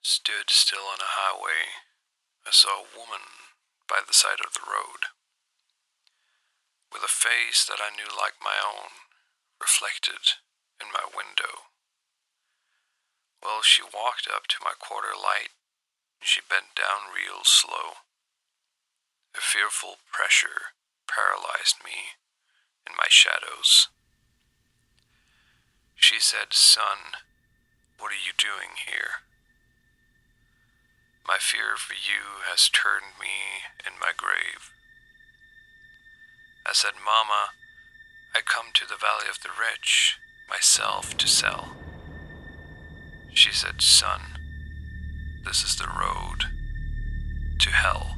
stood still on a highway, I saw a woman by the side of the road, with a face that I knew like my own, reflected in my window. Well, she walked up to my quarter light, and she bent down real slow. A fearful pressure paralyzed me in my shadows. She said, "Son, what are you doing here? My fear for you has turned me in my grave." I said, "Mama, I come to the valley of the rich, myself to sell." She said, "Son, this is the road to hell."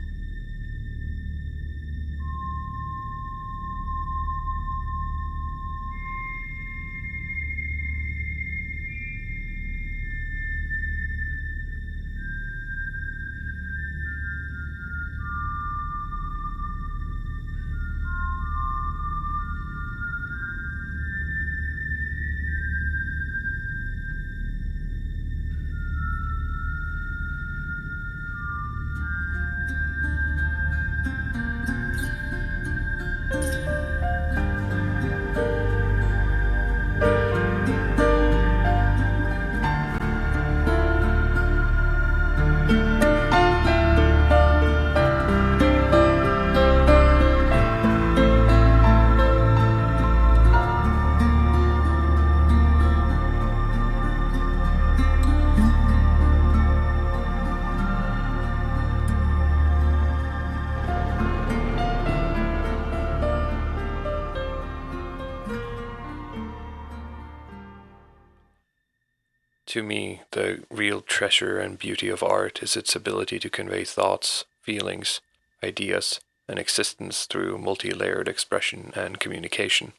To me, the real treasure and beauty of art is its ability to convey thoughts, feelings, ideas, and existence through multi-layered expression and communication.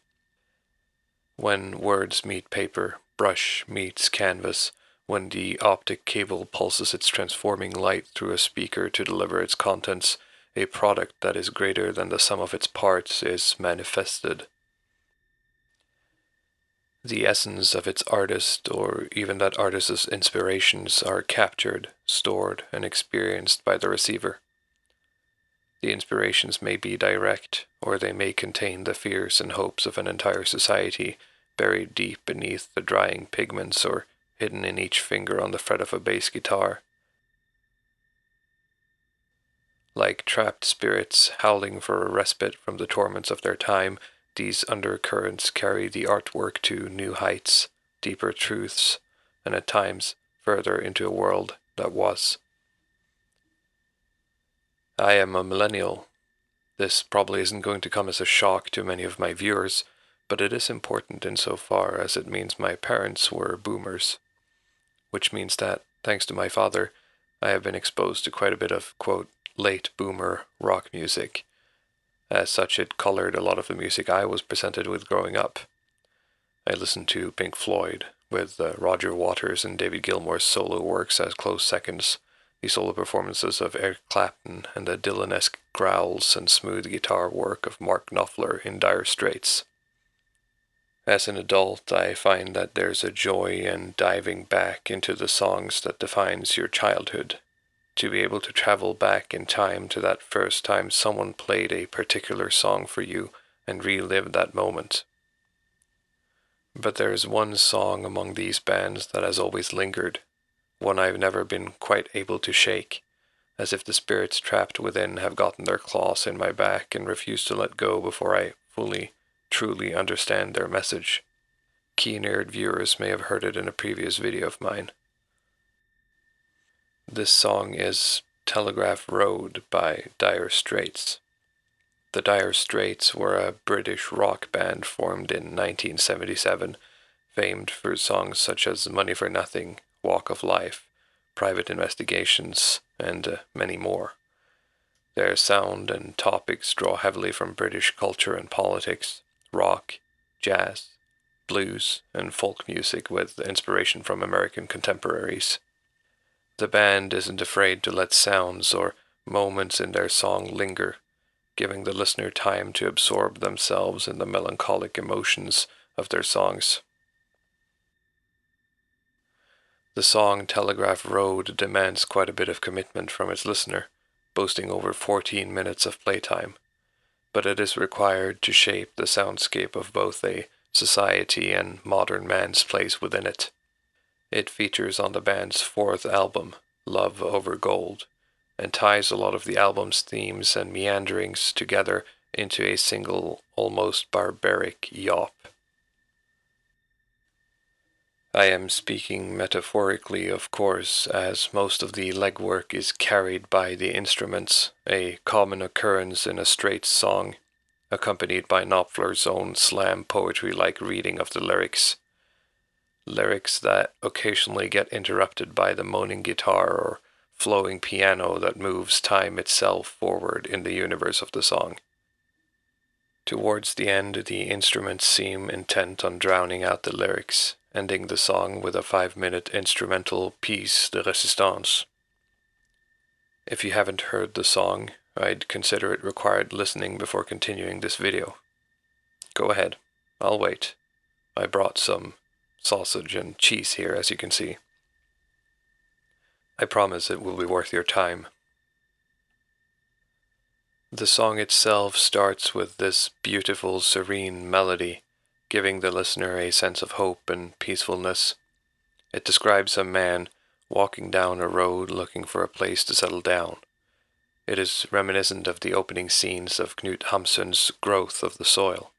When words meet paper, brush meets canvas, when the optic cable pulses its transforming light through a speaker to deliver its contents, a product that is greater than the sum of its parts is manifested. The essence of its artist, or even that artist's inspirations, are captured, stored, and experienced by the receiver. The inspirations may be direct, or they may contain the fears and hopes of an entire society, buried deep beneath the drying pigments or hidden in each finger on the fret of a bass guitar. Like trapped spirits howling for a respite from the torments of their time, these undercurrents carry the artwork to new heights, deeper truths, and at times further into a world that was. I am a millennial. This probably isn't going to come as a shock to many of my viewers, but it is important insofar as it means my parents were boomers, which means that, thanks to my father, I have been exposed to quite a bit of, quote, late boomer rock music. As such, it colored a lot of the music I was presented with growing up. I listened to Pink Floyd, with Roger Waters and David Gilmour's solo works as close seconds, the solo performances of Eric Clapton, and the Dylan-esque growls and smooth guitar work of Mark Knopfler in Dire Straits. As an adult, I find that there's a joy in diving back into the songs that defines your childhood, to be able to travel back in time to that first time someone played a particular song for you and relive that moment. But there is one song among these bands that has always lingered, one I've never been quite able to shake, as if the spirits trapped within have gotten their claws in my back and refuse to let go before I fully, truly understand their message. Keen-eared viewers may have heard it in a previous video of mine. This song is Telegraph Road by Dire Straits. The Dire Straits were a British rock band formed in 1977, famed for songs such as Money for Nothing, Walk of Life, Private Investigations, and many more. Their sound and topics draw heavily from British culture and politics, rock, jazz, blues, and folk music with inspiration from American contemporaries. The band isn't afraid to let sounds or moments in their song linger, giving the listener time to absorb themselves in the melancholic emotions of their songs. The song Telegraph Road demands quite a bit of commitment from its listener, boasting over 14 minutes of playtime, but it is required to shape the soundscape of both a society and modern man's place within it. It features on the band's fourth album, Love Over Gold, and ties a lot of the album's themes and meanderings together into a single, almost barbaric yawp. I am speaking metaphorically, of course, as most of the legwork is carried by the instruments, a common occurrence in a Straits song, accompanied by Knopfler's own slam poetry-like reading of the lyrics. Lyrics that occasionally get interrupted by the moaning guitar or flowing piano that moves time itself forward in the universe of the song. Towards the end, the instruments seem intent on drowning out the lyrics, ending the song with a 5-minute instrumental piece de résistance. If you haven't heard the song, I'd consider it required listening before continuing this video. Go ahead, I'll wait. I brought some sausage and cheese here, as you can see. I promise it will be worth your time. The song itself starts with this beautiful, serene melody, giving the listener a sense of hope and peacefulness. It describes a man walking down a road looking for a place to settle down. It is reminiscent of the opening scenes of Knut Hamsun's Growth of the Soil.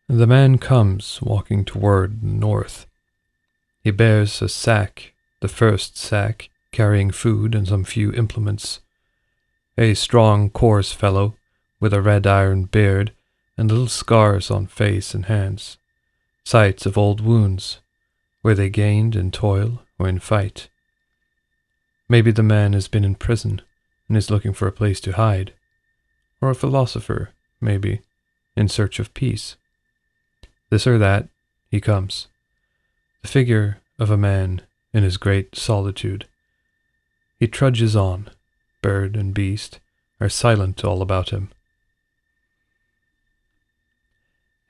The man comes walking toward the north. He bears a sack, the first sack, carrying food and some few implements. A strong, coarse fellow, with a red iron beard and little scars on face and hands, sites of old wounds, were they gained in toil or in fight. Maybe the man has been in prison and is looking for a place to hide, or a philosopher, maybe, in search of peace. This or that, he comes, the figure of a man in his great solitude. He trudges on. Bird and beast are silent all about him.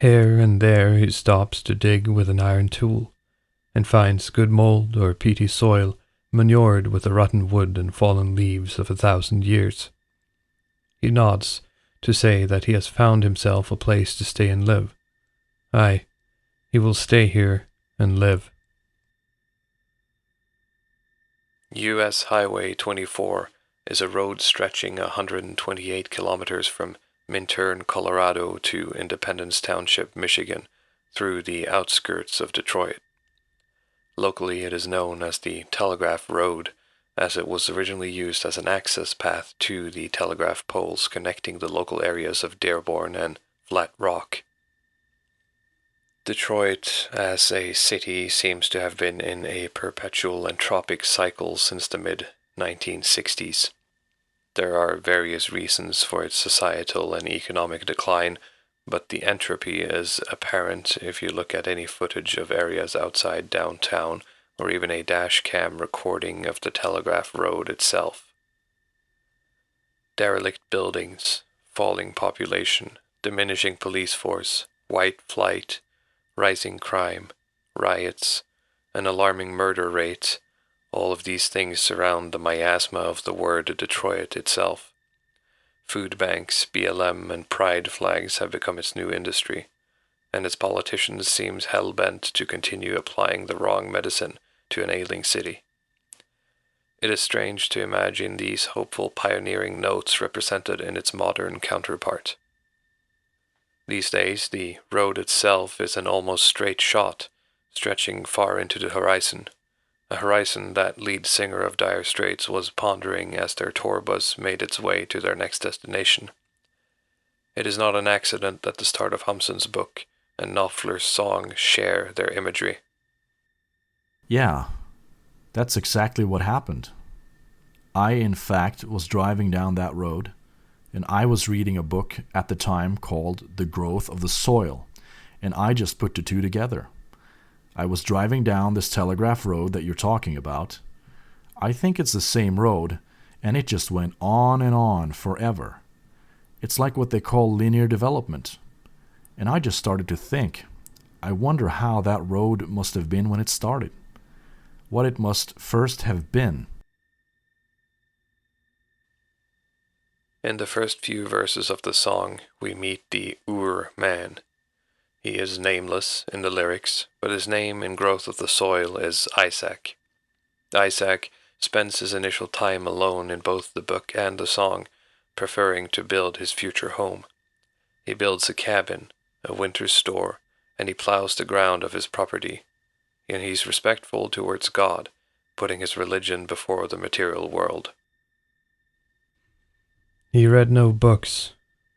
Here and there he stops to dig with an iron tool, and finds good mould or peaty soil manured with the rotten wood and fallen leaves of 1,000 years. He nods to say that he has found himself a place to stay and live. Aye, he will stay here and live. U.S. Highway 24 is a road stretching 128 kilometers from Minturn, Colorado to Independence Township, Michigan, through the outskirts of Detroit. Locally, it is known as the Telegraph Road, as it was originally used as an access path to the telegraph poles connecting the local areas of Dearborn and Flat Rock. Detroit, as a city, seems to have been in a perpetual entropic cycle since the mid-1960s. There are various reasons for its societal and economic decline, but the entropy is apparent if you look at any footage of areas outside downtown or even a dashcam recording of the Telegraph Road itself. Derelict buildings, falling population, diminishing police force, white flight, rising crime, riots, an alarming murder rate, all of these things surround the miasma of the word Detroit itself. Food banks, BLM, and pride flags have become its new industry, and its politicians seem hell-bent to continue applying the wrong medicine to an ailing city. It is strange to imagine these hopeful pioneering notes represented in its modern counterpart. These days, the road itself is an almost straight shot, stretching far into the horizon, a horizon that lead singer of Dire Straits was pondering as their tour bus made its way to their next destination. It is not an accident that the start of Hamsun's book and Knopfler's song share their imagery. Yeah, that's exactly what happened. I, in fact, was driving down that road, and I was reading a book at the time called The Growth of the Soil, and I just put the two together. I was driving down this Telegraph Road that you're talking about. I think it's the same road, and it just went on forever. It's like what they call linear development. And I just started to think, I wonder how that road must have been when it started. What it must first have been. In the first few verses of the song, we meet the Ur-Man. He is nameless in the lyrics, but his name in Growth of the Soil is Isaac. Isaac spends his initial time alone in both the book and the song, preferring to build his future home. He builds a cabin, a winter store, and he plows the ground of his property. And he's respectful towards God, putting his religion before the material world. He read no books,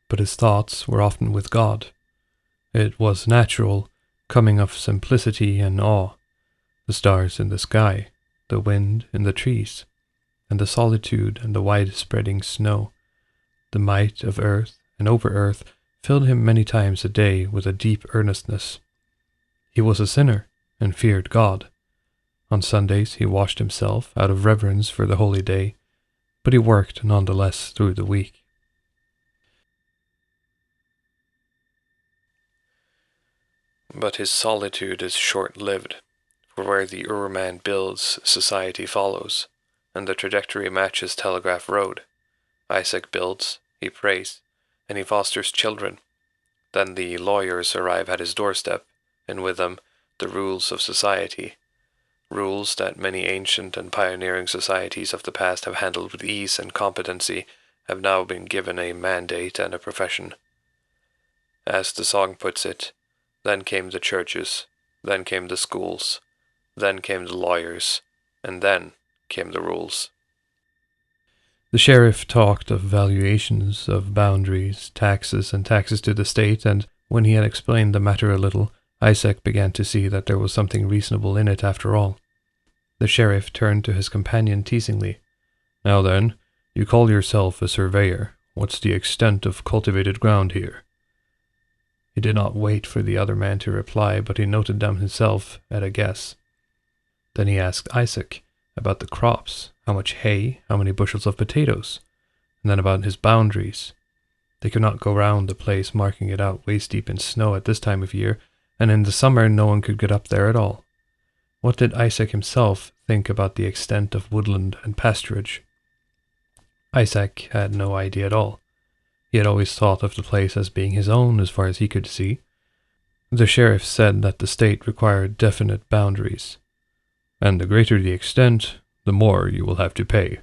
but his thoughts were often with God. It was natural, coming of simplicity and awe, the stars in the sky, the wind in the trees, and the solitude and the wide-spreading snow. The might of earth and over earth filled him many times a day with a deep earnestness. He was a sinner and feared God. On Sundays he washed himself out of reverence for the holy day, but he worked nonetheless through the week. But his solitude is short-lived, for where the Ur-Man builds, society follows, and the trajectory matches Telegraph Road. Isaac builds, he prays, and he fosters children. Then the lawyers arrive at his doorstep, and with them the rules of society, rules that many ancient and pioneering societies of the past have handled with ease and competency, have now been given a mandate and a profession. As the song puts it, then came the churches, then came the schools, then came the lawyers, and then came the rules. The sheriff talked of valuations, of boundaries, taxes, and taxes to the state, and when he had explained the matter a little, Isaac began to see that there was something reasonable in it after all. The sheriff turned to his companion teasingly. "Now then, you call yourself a surveyor. What's the extent of cultivated ground here?" He did not wait for the other man to reply, but he noted down himself at a guess. Then he asked Isaac about the crops, how much hay, how many bushels of potatoes, and then about his boundaries. They could not go round the place marking it out waist-deep in snow at this time of year, and in the summer no one could get up there at all. What did Isaac himself think about the extent of woodland and pasturage? Isaac had no idea at all. He had always thought of the place as being his own as far as he could see. The sheriff said that the state required definite boundaries, and the greater the extent, the more you will have to pay.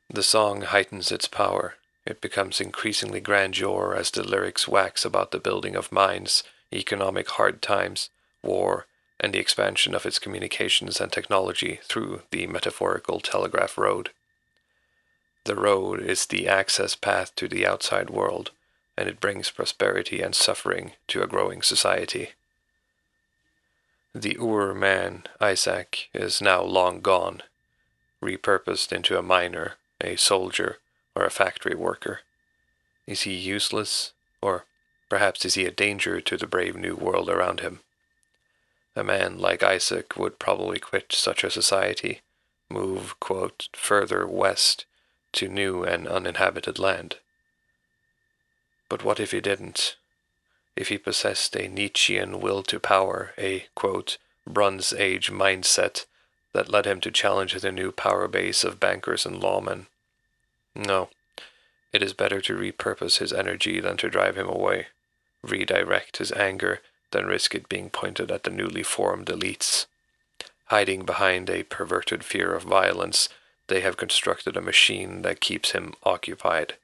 The song heightens its power. It becomes increasingly grandeur as the lyrics wax about the building of mines, economic hard times, war, and the expansion of its communications and technology through the metaphorical Telegraph Road. The road is the access path to the outside world, and it brings prosperity and suffering to a growing society. The Ur-Man, Isaac, is now long gone, repurposed into a miner, a soldier, or a factory worker. Is he useless, or perhaps is he a danger to the brave new world around him? A man like Isaac would probably quit such a society, move, quote, further west to new and uninhabited land. But what if he didn't? If he possessed a Nietzschean will to power, a, quote, Bronze Age mindset that led him to challenge the new power base of bankers and lawmen? No, it is better to repurpose his energy than to drive him away, redirect his anger than risk it being pointed at the newly formed elites. Hiding behind a perverted fear of violence, they have constructed a machine that keeps him occupied.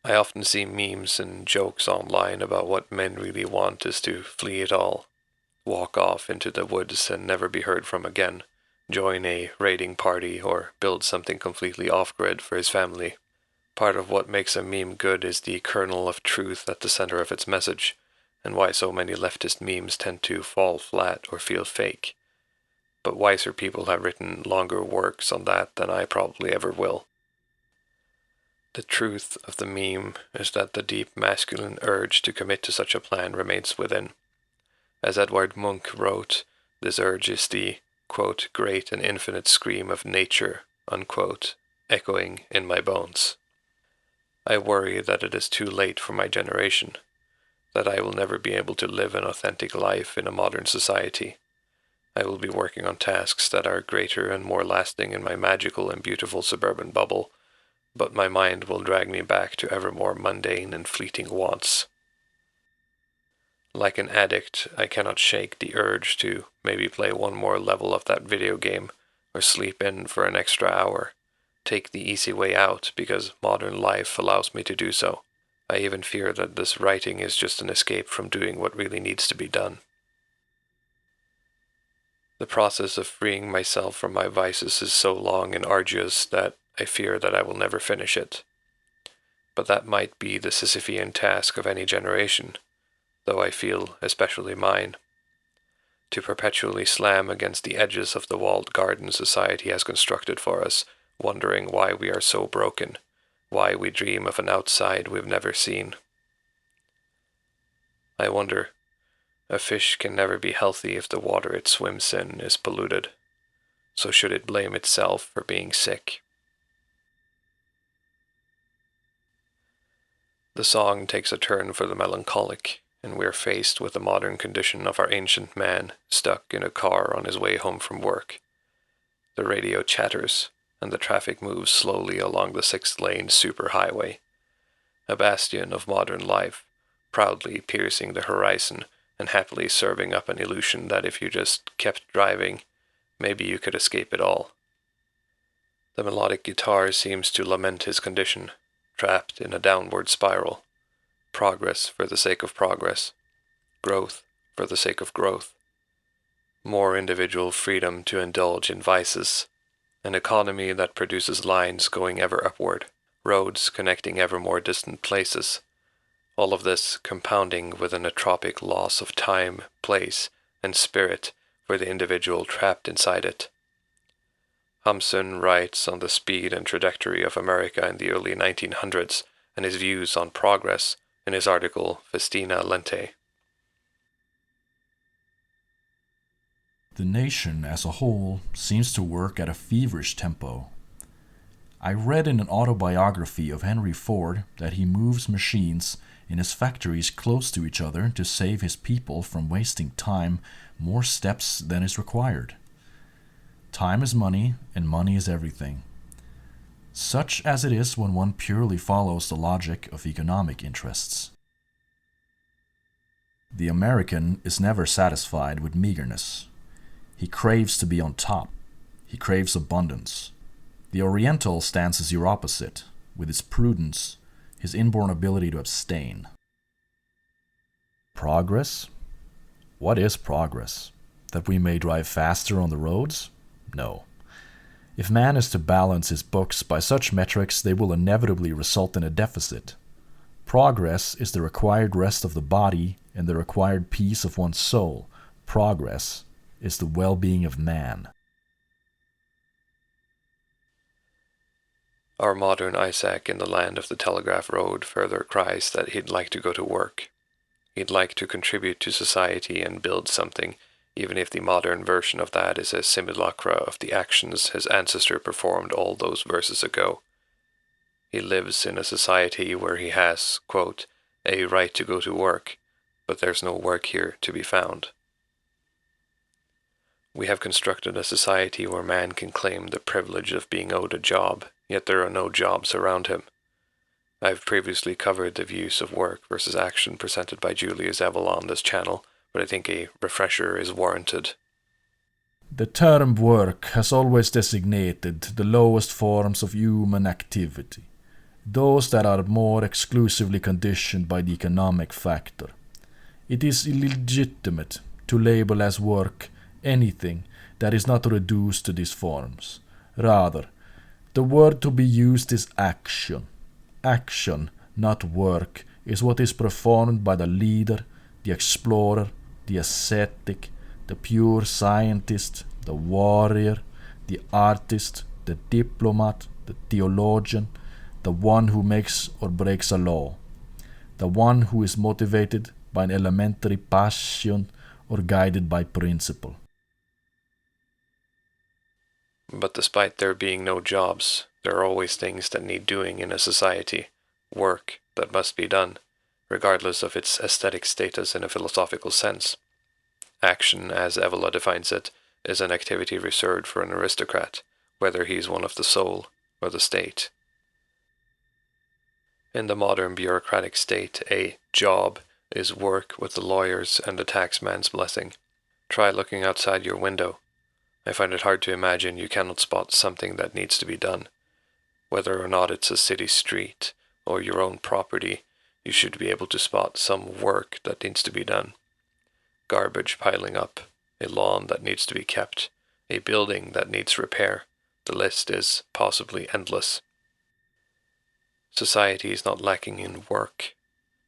I often see memes and jokes online about what men really want is to flee it all, walk off into the woods and never be heard from again, join a raiding party, or build something completely off-grid for his family. Part of what makes a meme good is the kernel of truth at the center of its message, and why so many leftist memes tend to fall flat or feel fake. But wiser people have written longer works on that than I probably ever will. The truth of the meme is that the deep masculine urge to commit to such a plan remains within. As Edvard Munch wrote, this urge is the, quote, great and infinite scream of nature, unquote, echoing in my bones. I worry that it is too late for my generation, that I will never be able to live an authentic life in a modern society. I will be working on tasks that are greater and more lasting in my magical and beautiful suburban bubble, but my mind will drag me back to ever more mundane and fleeting wants. Like an addict, I cannot shake the urge to maybe play one more level of that video game, or sleep in for an extra hour. Take the easy way out because modern life allows me to do so. I even fear that this writing is just an escape from doing what really needs to be done. The process of freeing myself from my vices is so long and arduous that I fear that I will never finish it. But that might be the Sisyphean task of any generation, though I feel especially mine. To perpetually slam against the edges of the walled garden society has constructed for us, wondering why we are so broken, why we dream of an outside we've never seen. I wonder, a fish can never be healthy if the water it swims in is polluted, so should it blame itself for being sick? The song takes a turn for the melancholic, and we are faced with the modern condition of our ancient man stuck in a car on his way home from work. The radio chatters, and the traffic moves slowly along the 6-lane superhighway, a bastion of modern life, proudly piercing the horizon and happily serving up an illusion that if you just kept driving, maybe you could escape it all. The melodic guitar seems to lament his condition, trapped in a downward spiral. Progress for the sake of progress. Growth for the sake of growth. More individual freedom to indulge in vices. An economy that produces lines going ever upward. Roads connecting ever more distant places. All of this compounding with an atropic loss of time, place, and spirit for the individual trapped inside it. Humson writes on the speed and trajectory of America in the early 1900s and his views on progress in his article Festina Lente. The nation as a whole seems to work at a feverish tempo. I read in an autobiography of Henry Ford that he moves machines in his factories close to each other to save his people from wasting time more steps than is required. Time is money, and money is everything. Such as it is when one purely follows the logic of economic interests. The American is never satisfied with meagerness. He craves to be on top. He craves abundance. The Oriental stands as your opposite, with his prudence, his inborn ability to abstain. Progress? What is progress? That we may drive faster on the roads? No. If man is to balance his books by such metrics, they will inevitably result in a deficit. Progress is the required rest of the body and the required peace of one's soul. Progress is the well-being of man. Our modern Isaac in the land of the Telegraph Road further cries that he'd like to go to work. He'd like to contribute to society and build something, even if the modern version of that is a simulacra of the actions his ancestor performed all those verses ago. He lives in a society where he has, quote, a right to go to work, but there's no work here to be found. We have constructed a society where man can claim the privilege of being owed a job, yet there are no jobs around him. I've previously covered the views of work versus action presented by Julius Evel on this channel, but I think a refresher is warranted. The term work has always designated the lowest forms of human activity, those that are more exclusively conditioned by the economic factor. It is illegitimate to label as work anything that is not reduced to these forms. Rather, the word to be used is action. Action, not work, is what is performed by the leader, the explorer, the ascetic, the pure scientist, the warrior, the artist, the diplomat, the theologian, the one who makes or breaks a law, the one who is motivated by an elementary passion or guided by principle. But despite there being no jobs, there are always things that need doing in a society. work that must be done, regardless of its aesthetic status in a philosophical sense. Action, as Evola defines it, is an activity reserved for an aristocrat, whether he is one of the soul or the state. In the modern bureaucratic state, a job is work with the lawyer's and the taxman's blessing. Try looking outside your window. I find it hard to imagine you cannot spot something that needs to be done. Whether or not it's a city street or your own property, you should be able to spot some work that needs to be done. Garbage piling up, a lawn that needs to be kept, a building that needs repair. The list is possibly endless. Society is not lacking in work.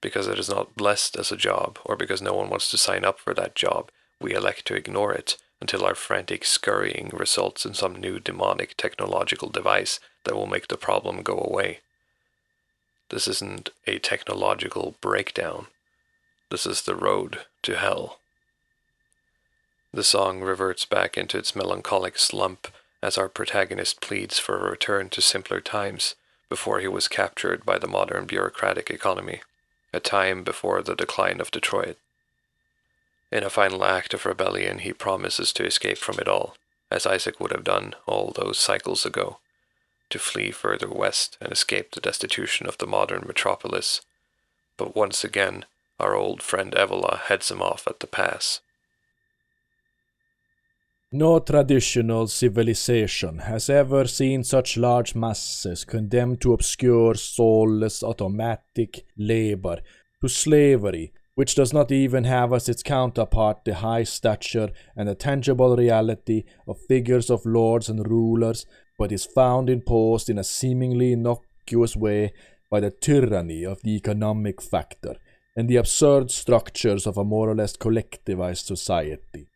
Because it is not blessed as a job, or because no one wants to sign up for that job, we elect to ignore it until our frantic scurrying results in some new demonic technological device that will make the problem go away. This isn't a technological breakdown. This is the road to hell. The song reverts back into its melancholic slump as our protagonist pleads for a return to simpler times before he was captured by the modern bureaucratic economy, a time before the decline of Detroit. In a final act of rebellion, he promises to escape from it all, as Isaac would have done all those cycles ago, to flee further west and escape the destitution of the modern metropolis. But once again, our old friend Evola heads him off at the pass. No traditional civilization has ever seen such large masses condemned to obscure, soulless, automatic labor, to slavery, which does not even have as its counterpart the high stature and the tangible reality of figures of lords and rulers, but is found imposed in a seemingly innocuous way by the tyranny of the economic factor and the absurd structures of a more or less collectivized society.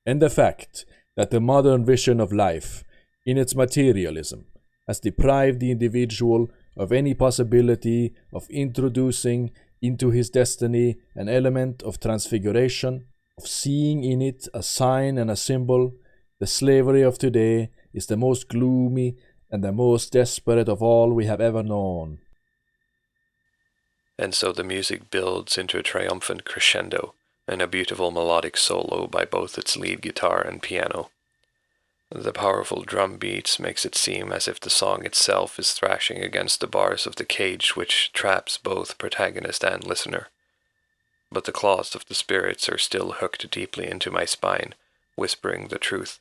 And the fact that the modern vision of life, in its materialism, has deprived the individual of any possibility of introducing into his destiny an element of transfiguration, of seeing in it a sign and a symbol, the slavery of today is the most gloomy and the most desperate of all we have ever known. And so the music builds into a triumphant crescendo and a beautiful melodic solo by both its lead guitar and piano. The powerful drum beats makes it seem as if the song itself is thrashing against the bars of the cage which traps both protagonist and listener. But the claws of the spirits are still hooked deeply into my spine, whispering the truth.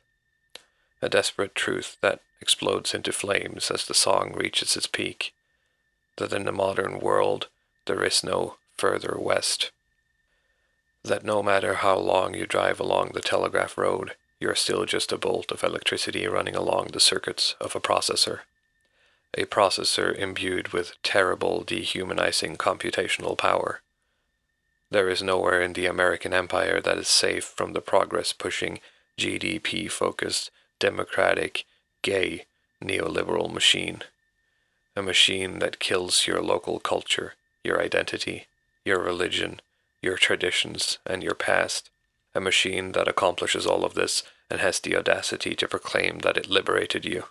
A desperate truth that explodes into flames as the song reaches its peak. That in the modern world, there is no further west. That no matter how long you drive along the Telegraph road, you're still just a bolt of electricity running along the circuits of a processor. A processor imbued with terrible, dehumanizing computational power. There is nowhere in the American empire that is safe from the progress-pushing, GDP-focused, democratic, gay, neoliberal machine. A machine that kills your local culture, your identity, your religion, your traditions, and your past. A machine that accomplishes all of this and has the audacity to proclaim that it liberated you.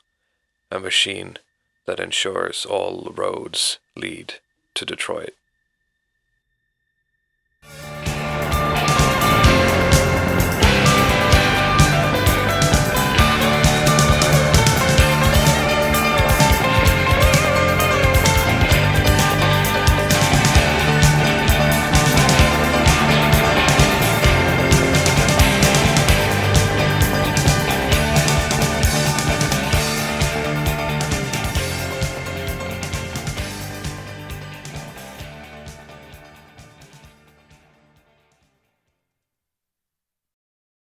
A machine that ensures all roads lead to Detroit.